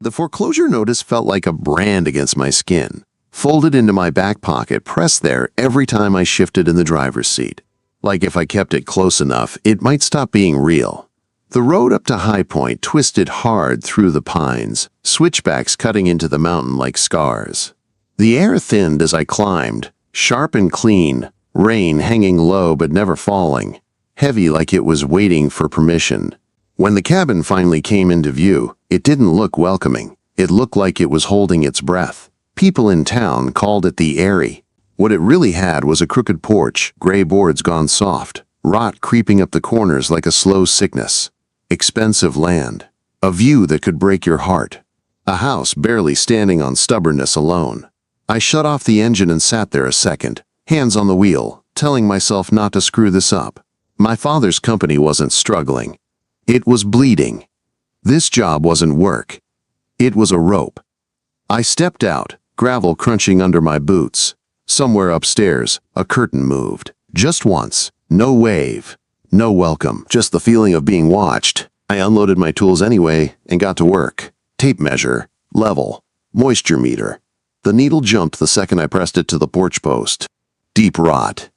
The foreclosure notice felt like a brand against my skin, folded into my back pocket, pressed there every time I shifted in the driver's seat. Like if I kept it close enough, it might stop being real. The road up to High Point twisted hard through the pines, switchbacks cutting into the mountain like scars. The air thinned as I climbed, sharp and clean, rain hanging low but never falling, heavy like it was waiting for permission. When the cabin finally came into view, it didn't look welcoming. It looked like it was holding its breath. People in town called it the Eyrie. What it really had was a crooked porch, gray boards gone soft, rot creeping up the corners like a slow sickness. Expensive land. A view that could break your heart. A house barely standing on stubbornness alone. I shut off the engine and sat there a second, hands on the wheel, telling myself not to screw this up. My father's company wasn't struggling. It was bleeding. This job wasn't work. It was a rope. I stepped out, gravel crunching under my boots. Somewhere upstairs, a curtain moved. Just once. No wave. No welcome. Just the feeling of being watched. I unloaded my tools anyway and got to work. Tape measure. Level. Moisture meter. The needle jumped the second I pressed it to the porch post. Deep rot.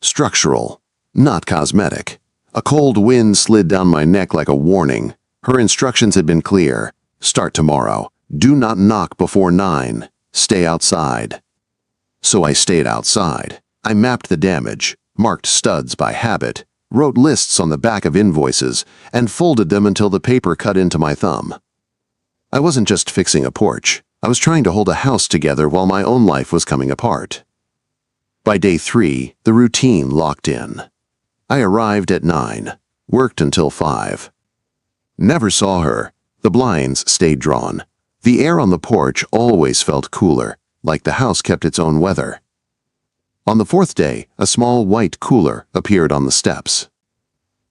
Structural. Not cosmetic. A cold wind slid down my neck like a warning. Her instructions had been clear. Start tomorrow. Do not knock before 9. Stay outside. So I stayed outside. I mapped the damage, marked studs by habit, wrote lists on the back of invoices, and folded them until the paper cut into my thumb. I wasn't just fixing a porch. I was trying to hold a house together while my own life was coming apart. By day 3, the routine locked in. I arrived at 9, worked until 5. Never saw her. The blinds stayed drawn. The air on the porch always felt cooler, like the house kept its own weather. On the 4th day, a small white cooler appeared on the steps.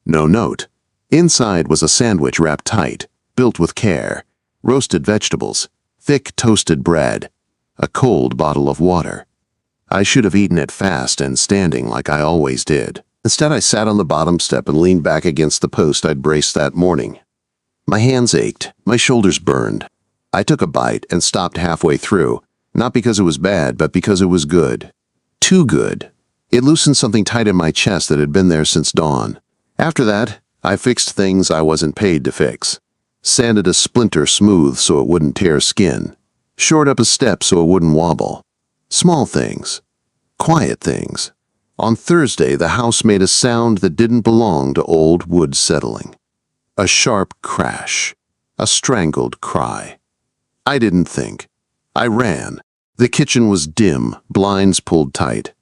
No note. Inside was a sandwich wrapped tight, built with care, roasted vegetables, thick toasted bread, a cold bottle of water. I should have eaten it fast and standing like I always did. Instead, I sat on the bottom step and leaned back against the post I'd braced that morning. My hands ached, my shoulders burned. I took a bite and stopped halfway through, not because it was bad, but because it was good. Too good. It loosened something tight in my chest that had been there since dawn. After that, I fixed things I wasn't paid to fix. Sanded a splinter smooth so it wouldn't tear skin. Shored up a step so it wouldn't wobble. Small things. Quiet things. On Thursday, the house made a sound that didn't belong to old wood settling. A sharp crash. A strangled cry. I didn't think. I ran. The kitchen was dim, blinds pulled tight.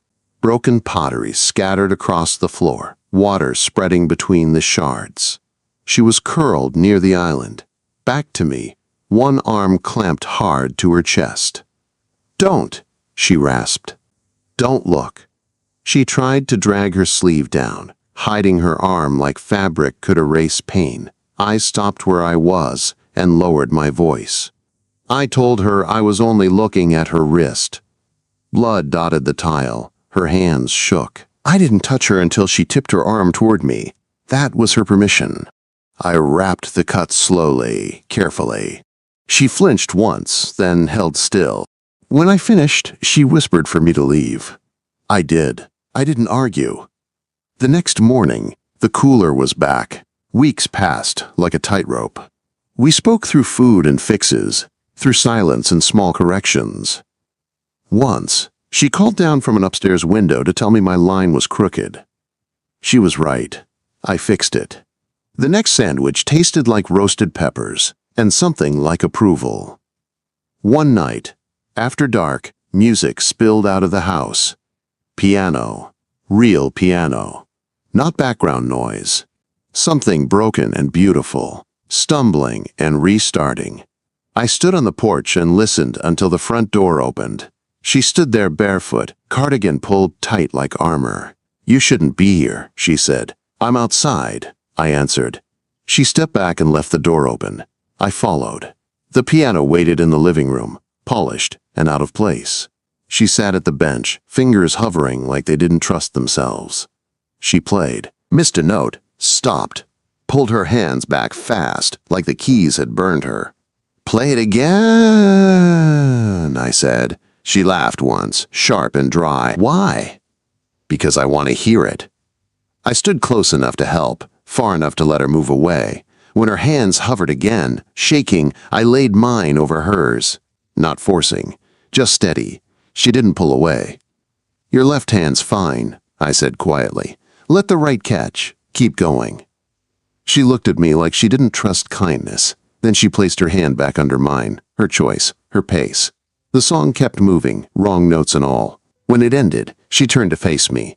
Broken pottery scattered across the floor, water spreading between the shards. She was curled near the island. Back to me, one arm clamped hard to her chest. "Don't," she rasped. "Don't look." She tried to drag her sleeve down, hiding her arm like fabric could erase pain. I stopped where I was and lowered my voice. I told her I was only looking at her wrist. Blood dotted the tile. Her hands shook. I didn't touch her until she tipped her arm toward me. That was her permission. I wrapped the cut slowly, carefully. She flinched once, then held still. When I finished, she whispered for me to leave. I did. I didn't argue. The next morning, the cooler was back. Weeks passed, like a tightrope. We spoke through food and fixes, through silence and small corrections. Once, she called down from an upstairs window to tell me my line was crooked. She was right. I fixed it. The next sandwich tasted like roasted peppers, and something like approval. One night, after dark, music spilled out of the house. Piano. Real piano. Not background noise. Something broken and beautiful, stumbling and restarting. I stood on the porch and listened until the front door opened. She stood there barefoot, cardigan pulled tight like armor. "You shouldn't be here," she said. "I'm outside," I answered. She stepped back and left the door open. I followed. The piano waited in the living room, polished and out of place. She sat at the bench, fingers hovering like they didn't trust themselves. She played, missed a note, stopped, pulled her hands back fast like the keys had burned her. Play it again, I said. She laughed once, sharp and dry. Why? Because I want to hear it. I stood close enough to help, far enough to let her move away. When her hands hovered again, shaking, I laid mine over hers. Not forcing, just steady. She didn't pull away. Your left hand's fine, I said quietly. Let the right catch. Keep going. She looked at me like she didn't trust kindness. Then she placed her hand back under mine, her choice, her pace. The song kept moving, wrong notes and all. When it ended, she turned to face me.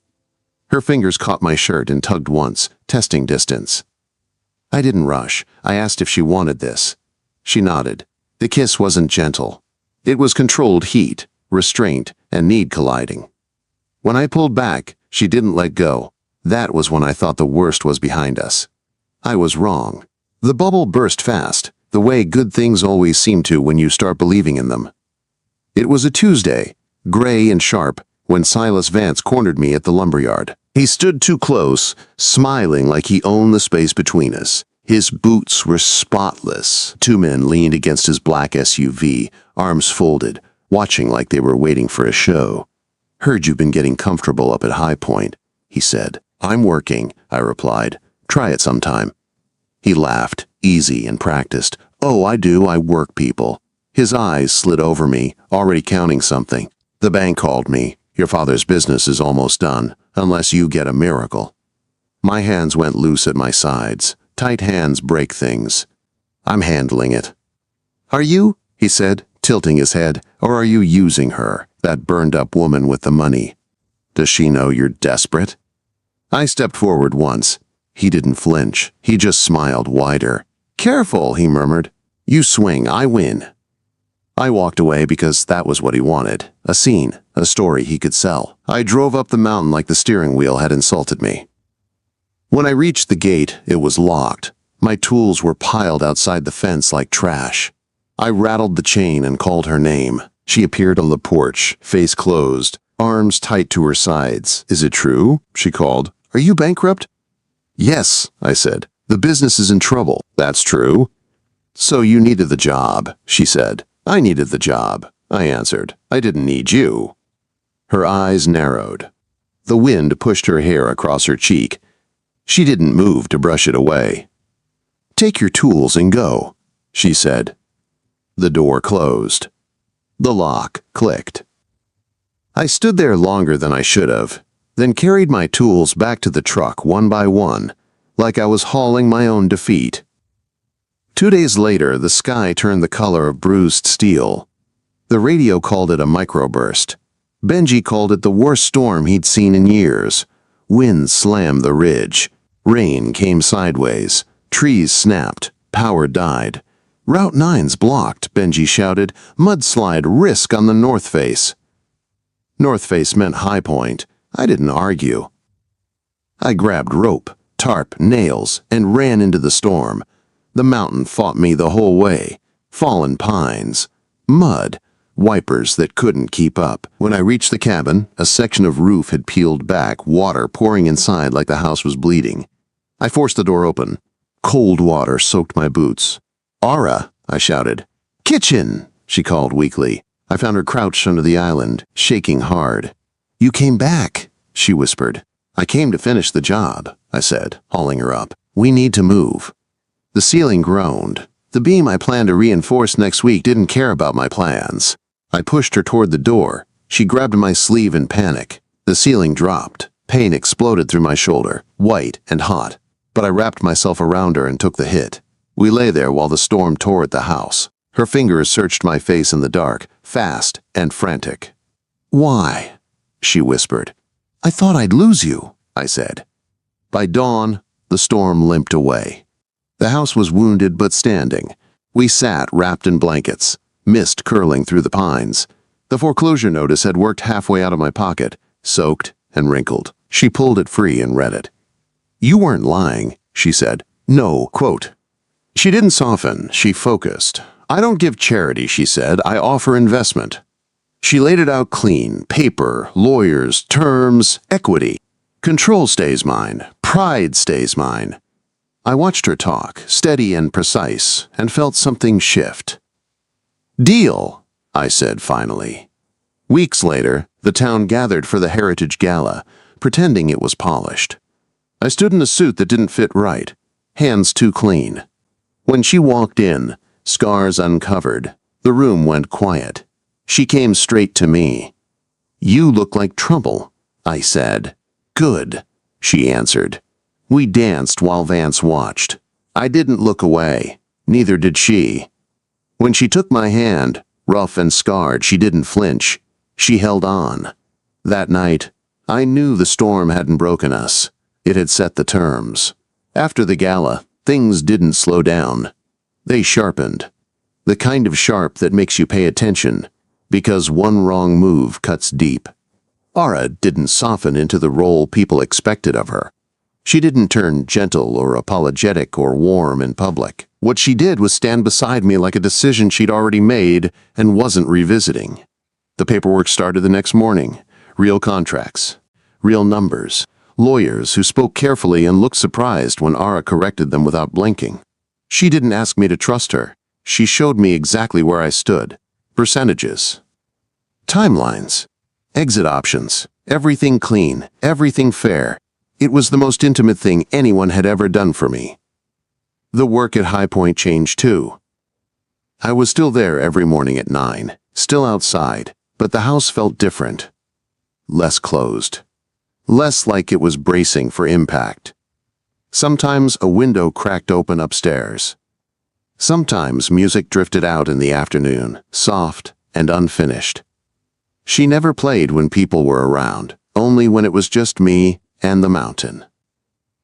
Her fingers caught my shirt and tugged once, testing distance. I didn't rush. I asked if she wanted this. She nodded. The kiss wasn't gentle. It was controlled heat, restraint, and need colliding. When I pulled back, she didn't let go. That was when I thought the worst was behind us. I was wrong. The bubble burst fast, the way good things always seem to when you start believing in them. It was a Tuesday, gray and sharp, when Silas Vance cornered me at the lumberyard. He stood too close, smiling like he owned the space between us. His boots were spotless. Two men leaned against his black SUV, arms folded, watching like they were waiting for a show. Heard you've been getting comfortable up at High Point, he said. I'm working, I replied. Try it sometime. He laughed, easy and practiced. Oh, I do, I work people. His eyes slid over me, already counting something. The bank called me. Your father's business is almost done, unless you get a miracle. My hands went loose at my sides. Tight hands break things. I'm handling it. Are you? He said, tilting his head. Or are you using her, that burned-up woman with the money? Does she know you're desperate? I stepped forward once. He didn't flinch. He just smiled wider. Careful, he murmured. You swing, I win. I walked away because that was what he wanted. A scene, a story he could sell. I drove up the mountain like the steering wheel had insulted me. When I reached the gate, it was locked. My tools were piled outside the fence like trash. I rattled the chain and called her name. She appeared on the porch, face closed, arms tight to her sides. Is it true? She called. Are you bankrupt? Yes, I said. The business is in trouble. That's true. So you needed the job, she said. I needed the job, I answered. I didn't need you. Her eyes narrowed. The wind pushed her hair across her cheek. She didn't move to brush it away. Take your tools and go, she said. The door closed. The lock clicked. I stood there longer than I should have, then carried my tools back to the truck one by one, like I was hauling my own defeat. 2 days later, the sky turned the color of bruised steel. The radio called it a microburst. Benji called it the worst storm he'd seen in years. Wind slammed the ridge. Rain came sideways. Trees snapped. Power died. Route 9's blocked, Benji shouted. Mudslide risk on the North Face. North Face meant High Point. I didn't argue. I grabbed rope, tarp, nails, and ran into the storm. The mountain fought me the whole way. Fallen pines. Mud. Wipers that couldn't keep up. When I reached the cabin, a section of roof had peeled back, water pouring inside like the house was bleeding. I forced the door open. Cold water soaked my boots. Aura, I shouted. Kitchen, she called weakly. I found her crouched under the island, shaking hard. You came back, she whispered. I came to finish the job, I said, hauling her up. We need to move. The ceiling groaned. The beam I planned to reinforce next week didn't care about my plans. I pushed her toward the door. She grabbed my sleeve in panic. The ceiling dropped. Pain exploded through my shoulder, white and hot. But I wrapped myself around her and took the hit. We lay there while the storm tore at the house. Her fingers searched my face in the dark, fast and frantic. Why? She whispered. I thought I'd lose you, I said. By dawn, the storm limped away. The house was wounded but standing. We sat wrapped in blankets, mist curling through the pines. The foreclosure notice had worked halfway out of my pocket, soaked and wrinkled. She pulled it free and read it. You weren't lying, she said. No, quote. She didn't soften, she focused. I don't give charity, she said. I offer investment. She laid it out clean. Paper, lawyers, terms, equity. Control stays mine. Pride stays mine. I watched her talk, steady and precise, and felt something shift. Deal, I said finally. Weeks later, the town gathered for the Heritage Gala, pretending it was polished. I stood in a suit that didn't fit right, hands too clean. When she walked in, scars uncovered, the room went quiet. She came straight to me. "You look like trouble," I said. "Good," she answered. We danced while Vance watched. I didn't look away, neither did she. When she took my hand, rough and scarred, she didn't flinch. She held on. That night, I knew the storm hadn't broken us. It had set the terms. After the gala, things didn't slow down. They sharpened. The kind of sharp that makes you pay attention, because one wrong move cuts deep. Aura didn't soften into the role people expected of her. She didn't turn gentle or apologetic or warm in public. What she did was stand beside me like a decision she'd already made and wasn't revisiting. The paperwork started the next morning. Real contracts, real numbers, lawyers who spoke carefully and looked surprised when Aura corrected them without blinking. She didn't ask me to trust her. She showed me exactly where I stood. Percentages. Timelines. Exit options. Everything clean. Everything fair. It was the most intimate thing anyone had ever done for me. The work at High Point changed too. I was still there every morning at 9, still outside, but the house felt different. Less closed. Less like it was bracing for impact. Sometimes a window cracked open upstairs. Sometimes music drifted out in the afternoon, soft and unfinished. She never played when people were around, only when it was just me and the mountain.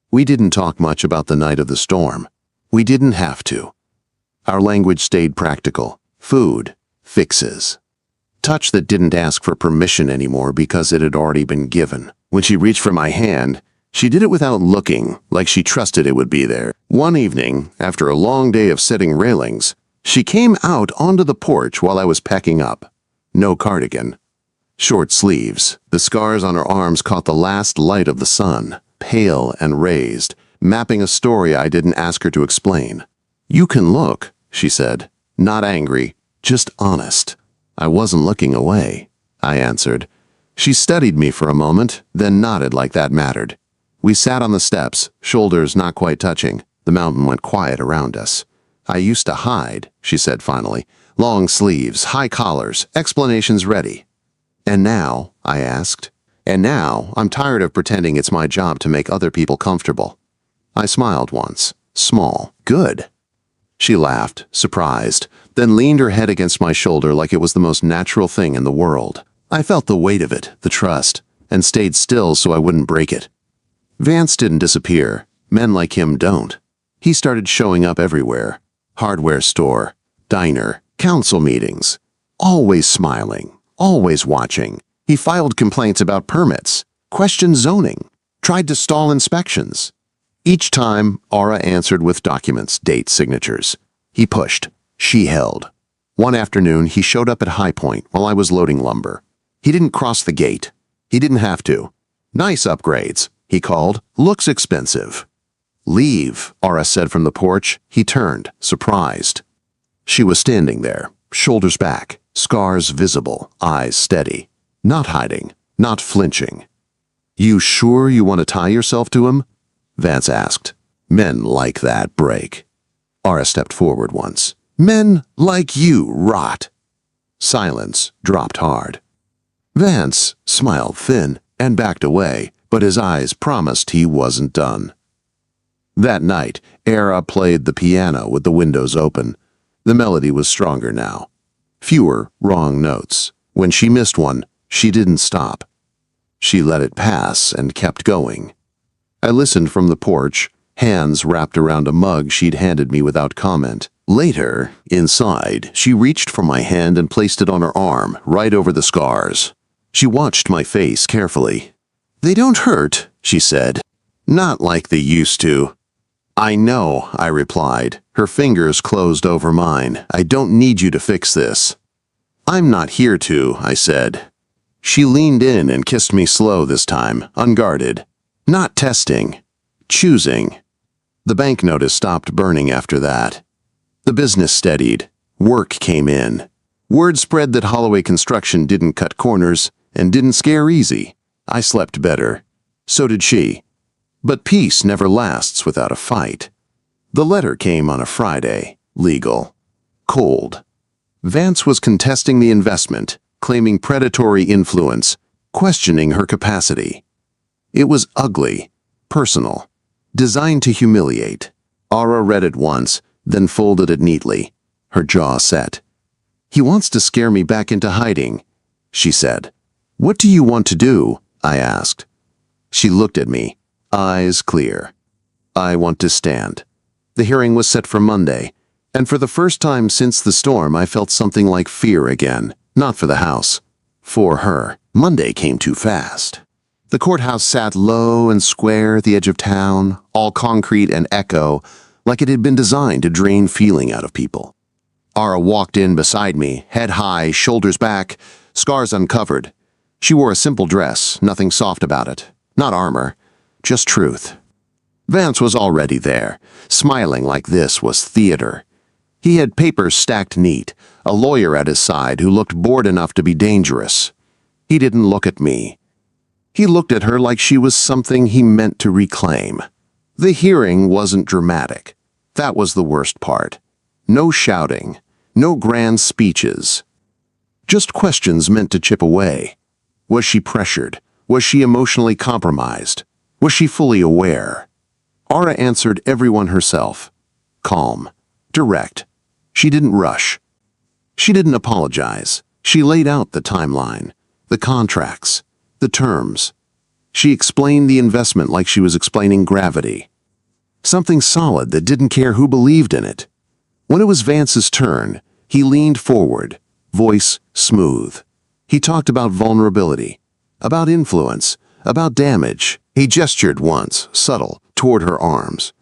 We didn't talk much about the night of the storm. We didn't have to. Our language stayed practical. Food, fixes. Touch that didn't ask for permission anymore because it had already been given. When she reached for my hand, she did it without looking, like she trusted it would be there. One evening, after a long day of setting railings, she came out onto the porch while I was packing up. No cardigan. Short sleeves. The scars on her arms caught the last light of the sun, pale and raised, mapping a story I didn't ask her to explain. "You can look," she said. Not angry, just honest. I wasn't looking away, I answered. She studied me for a moment, then nodded like that mattered. We sat on the steps, shoulders not quite touching. The mountain went quiet around us. "I used to hide," she said finally. "Long sleeves, high collars, explanations ready." "And now?" I asked. "And now, I'm tired of pretending it's my job to make other people comfortable." I smiled once. Small. Good. She laughed, surprised, then leaned her head against my shoulder like it was the most natural thing in the world. I felt the weight of it, the trust, and stayed still so I wouldn't break it. Vance didn't disappear. Men like him don't. He started showing up everywhere. Hardware store, diner, council meetings. Always smiling, always watching. He filed complaints about permits, questioned zoning, tried to stall inspections. Each time, Aura answered with documents, dates, signatures. He pushed. She held. One afternoon, he showed up at High Point while I was loading lumber. He didn't cross the gate. He didn't have to. "Nice upgrades," he called. "Looks expensive." "Leave," Aura said from the porch. He turned, surprised. She was standing there, shoulders back, scars visible, eyes steady. Not hiding, not flinching. "You sure you want to tie yourself to him?" Vance asked. "Men like that break." Aura stepped forward once. "Men like you rot." Silence dropped hard. Vance smiled thin and backed away, but his eyes promised he wasn't done. That night, Aura played the piano with the windows open. The melody was stronger now. Fewer wrong notes. When she missed one, she didn't stop. She let it pass and kept going. I listened from the porch, hands wrapped around a mug she'd handed me without comment. Later, inside, she reached for my hand and placed it on her arm, right over the scars. She watched my face carefully. "They don't hurt," she said. "Not like they used to." "I know," I replied. Her fingers closed over mine. "I don't need you to fix this." "I'm not here to," I said. She leaned in and kissed me slow this time, unguarded. Not testing. Choosing. The bank notice stopped burning after that. The business steadied. Work came in. Word spread that Holloway Construction didn't cut corners and didn't scare easy. I slept better. So did she. But peace never lasts without a fight. The letter came on a Friday. Legal. Cold. Vance was contesting the investment, claiming predatory influence, questioning her capacity. It was ugly, personal, designed to humiliate. Ara read it once, then folded it neatly, her jaw set. "He wants to scare me back into hiding," she said. "What do you want to do?" I asked. She looked at me, eyes clear. "I want to stand." The hearing was set for Monday, and for the first time since the storm I felt something like fear again, not for the house, for her. Monday came too fast. The courthouse sat low and square at the edge of town, all concrete and echo, like it had been designed to drain feeling out of people. Ara walked in beside me, head high, shoulders back, scars uncovered. She wore a simple dress, nothing soft about it. Not armor, just truth. Vance was already there, smiling like this was theater. He had papers stacked neat, a lawyer at his side who looked bored enough to be dangerous. He didn't look at me. He looked at her like she was something he meant to reclaim. The hearing wasn't dramatic. That was the worst part. No shouting, no grand speeches. Just questions meant to chip away. Was she pressured? Was she emotionally compromised? Was she fully aware? Ara answered everyone herself. Calm, direct. She didn't rush. She didn't apologize. She laid out the timeline, the contracts, the terms. She explained the investment like she was explaining gravity. Something solid that didn't care who believed in it. When it was Vance's turn, he leaned forward, voice smooth. He talked about vulnerability, about influence, about damage. He gestured once, subtle, toward her arms.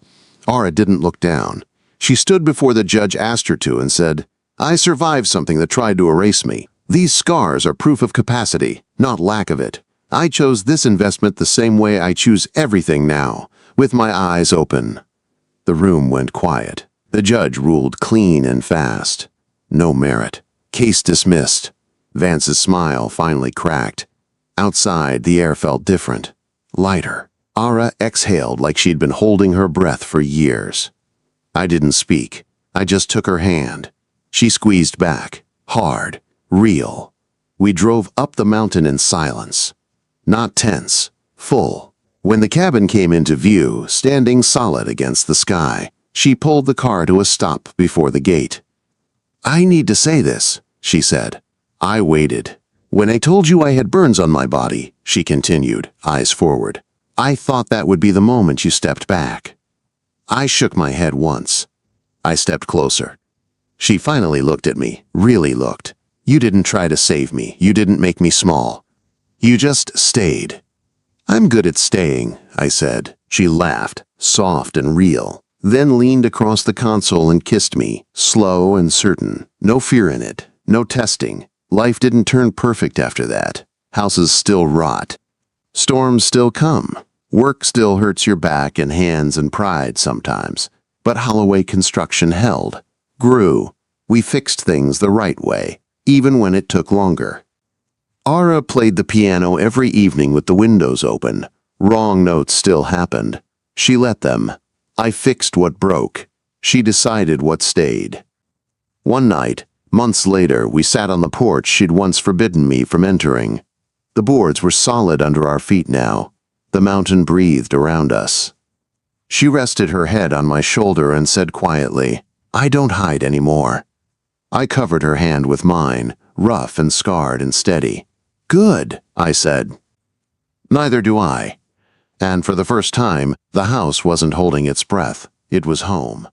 Ara didn't look down. She stood before the judge asked her to and said, "I survived something that tried to erase me. These scars are proof of capacity, not lack of it. I chose this investment the same way I choose everything now, with my eyes open." The room went quiet. The judge ruled clean and fast. No merit. Case dismissed. Vance's smile finally cracked. Outside, the air felt different. Lighter. Ara exhaled like she'd been holding her breath for years. I didn't speak. I just took her hand. She squeezed back. Hard. Real. We drove up the mountain in silence. Not tense. Full. When the cabin came into view, standing solid against the sky, she pulled the car to a stop before the gate. "I need to say this," she said. I waited. "When I told you I had burns on my body," she continued, eyes forward, "I thought that would be the moment you stepped back." I shook my head once. I stepped closer. She finally looked at me, really looked. "You didn't try to save me. You didn't make me small. You just stayed." "I'm good at staying," I said. She laughed, soft and real, then leaned across the console and kissed me, slow and certain. No fear in it, no testing. Life didn't turn perfect after that. Houses still rot. Storms still come. Work still hurts your back and hands and pride sometimes. But Holloway Construction held, grew. We fixed things the right way, even when it took longer. Ara played the piano every evening with the windows open. Wrong notes still happened. She let them. I fixed what broke. She decided what stayed. One night, months later, we sat on the porch she'd once forbidden me from entering. The boards were solid under our feet now. The mountain breathed around us. She rested her head on my shoulder and said quietly, "I don't hide anymore." I covered her hand with mine, rough and scarred and steady. "Good," I said. "Neither do I." And for the first time, the house wasn't holding its breath. It was home.